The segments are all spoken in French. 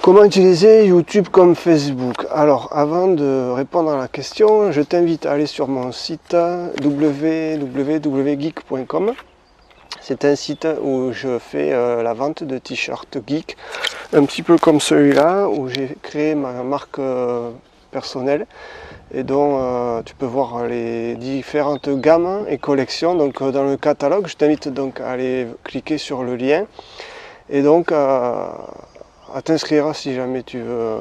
Comment utiliser YouTube comme Facebook? Alors, avant de répondre à la question, je t'invite à aller sur mon site www.geek.com. C'est un site où je fais la vente de t-shirts geek, un petit peu comme celui-là, où j'ai créé ma marque personnelle et dont tu peux voir les différentes gammes et collections. Donc dans le catalogue, je t'invite donc à aller cliquer sur le lien et donc à t'inscrire si jamais tu veux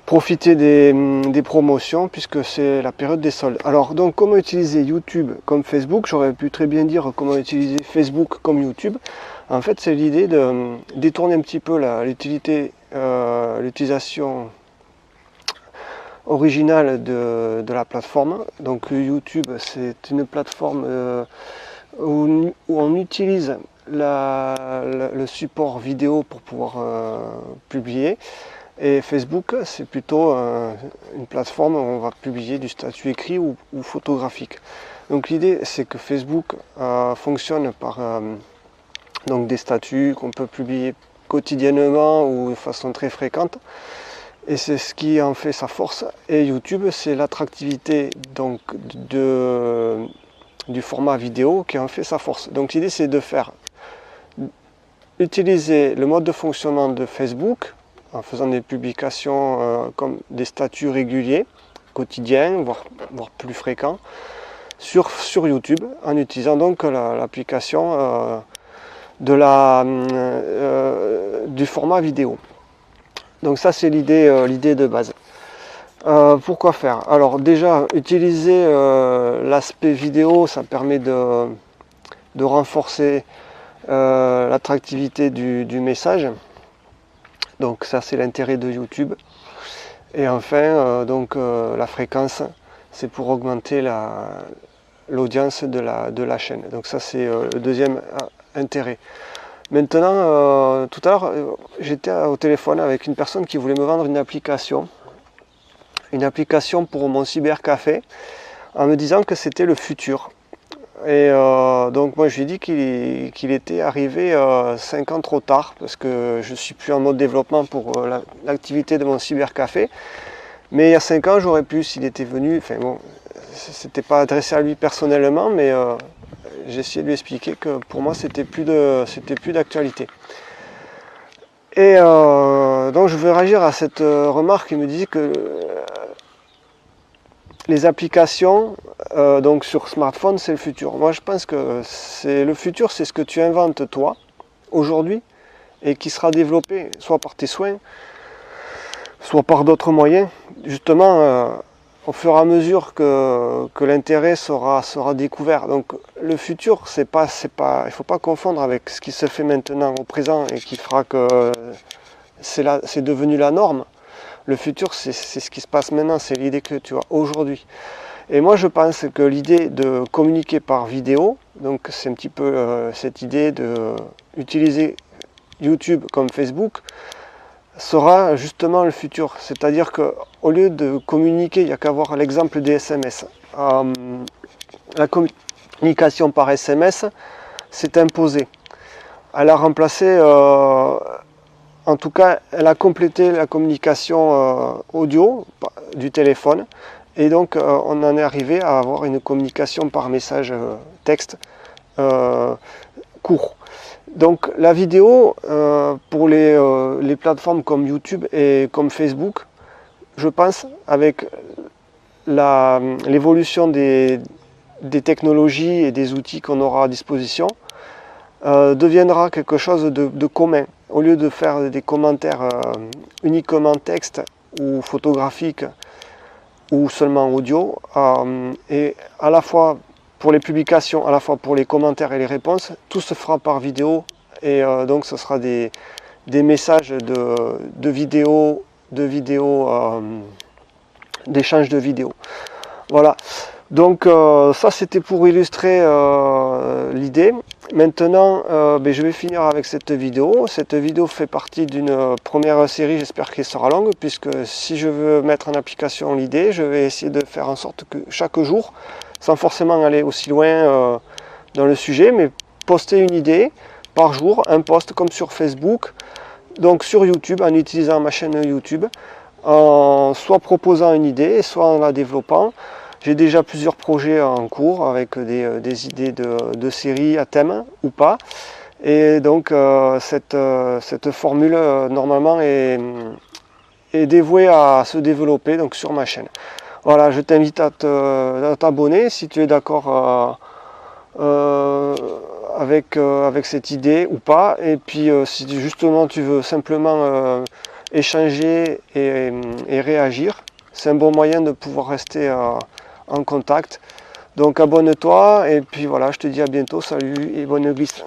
profiter des promotions, puisque c'est la période des soldes. Alors donc, comment utiliser YouTube comme Facebook? J'aurais pu très bien dire comment utiliser Facebook comme YouTube. En fait, c'est l'idée de détourner un petit peu l'utilisation originale de la plateforme. Donc YouTube, c'est une plateforme où on utilise le support vidéo pour pouvoir publier. Et Facebook, c'est plutôt une plateforme où on va publier du statut écrit ou photographique. Donc l'idée, c'est que Facebook fonctionne par donc des statuts qu'on peut publier quotidiennement ou de façon très fréquente. Et c'est ce qui en fait sa force. Et YouTube, c'est l'attractivité donc du format vidéo qui en fait sa force. Donc l'idée, c'est de utiliser le mode de fonctionnement de Facebook en faisant des publications comme des statuts réguliers, quotidiens, voire plus fréquents, sur YouTube, en utilisant donc l'application du format vidéo. Donc ça, c'est l'idée de base. Pourquoi faire? Alors déjà, utiliser l'aspect vidéo, ça permet de renforcer l'attractivité du message. Donc ça, c'est l'intérêt de YouTube. Et enfin, la fréquence, c'est pour augmenter l'audience de la chaîne. Donc ça, c'est le deuxième intérêt. Maintenant, tout à l'heure, j'étais au téléphone avec une personne qui voulait me vendre une application pour mon cybercafé, en me disant que c'était le futur. Et donc moi je lui ai dit qu'il était arrivé 5 ans trop tard, parce que je suis plus en mode développement pour l'activité de mon cybercafé. Mais il y a 5 ans, j'aurais pu, s'il était venu, enfin bon, c'était pas adressé à lui personnellement, mais j'ai essayé de lui expliquer que pour moi c'était plus d'actualité. Et donc je veux réagir à cette remarque. Il me disait que les applications donc sur smartphone, c'est le futur. Moi je pense que le futur, c'est ce que tu inventes toi aujourd'hui et qui sera développé soit par tes soins, soit par d'autres moyens, justement au fur et à mesure que l'intérêt sera découvert. Donc le futur, il ne faut pas confondre avec ce qui se fait maintenant au présent et qui fera que c'est devenu la norme. Le futur, c'est ce qui se passe maintenant, c'est l'idée que tu as aujourd'hui. Et moi, je pense que l'idée de communiquer par vidéo, donc c'est un petit peu cette idée d'utiliser YouTube comme Facebook, sera justement le futur. C'est-à-dire qu'au lieu de communiquer, il n'y a qu'à voir l'exemple des SMS. La communication par SMS s'est imposée. Elle a remplacé... en tout cas, elle a complété la communication audio du téléphone. Et donc, on en est arrivé à avoir une communication par message texte court. Donc, la vidéo, pour les plateformes comme YouTube et comme Facebook, je pense, avec l'évolution des technologies et des outils qu'on aura à disposition, deviendra quelque chose de commun. Au lieu de faire des commentaires uniquement texte ou photographiques ou seulement audio, et à la fois pour les publications, à la fois pour les commentaires et les réponses, tout se fera par vidéo, et donc ce sera des messages d'échange de vidéos. Voilà. Donc ça, c'était pour illustrer l'idée. Maintenant, je vais finir avec cette vidéo. Cette vidéo fait partie d'une première série, j'espère qu'elle sera longue, puisque si je veux mettre en application l'idée, je vais essayer de faire en sorte que chaque jour, sans forcément aller aussi loin dans le sujet, mais poster une idée par jour, un post comme sur Facebook, donc sur YouTube, en utilisant ma chaîne YouTube, en soit proposant une idée, soit en la développant. J'ai déjà plusieurs projets en cours avec des idées de séries à thème ou pas. Et donc cette formule normalement est dévouée à se développer donc sur ma chaîne. Voilà, je t'invite à t'abonner si tu es d'accord avec cette idée ou pas. Et puis si justement tu veux simplement échanger et réagir, c'est un bon moyen de pouvoir rester en contact. Donc abonne-toi et puis voilà, je te dis à bientôt, salut et bonne glisse.